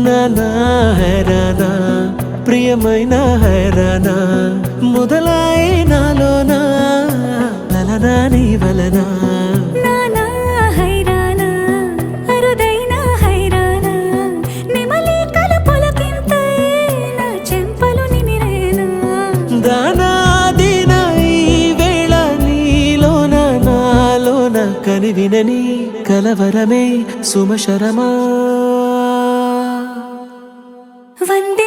నానా హైరానా ప్రియమైన హైరానా మొదలాయి నాలోనా లలనా నీ వలనా నానా హైరానా అరుదైన హైరానా నెమలి కలపులకింతై నా చెంపలు నిమిరేనా దానాదిన ఈ వేళ నీలోన నాలోన కనివినని కలవరమే సుమశరమా వందే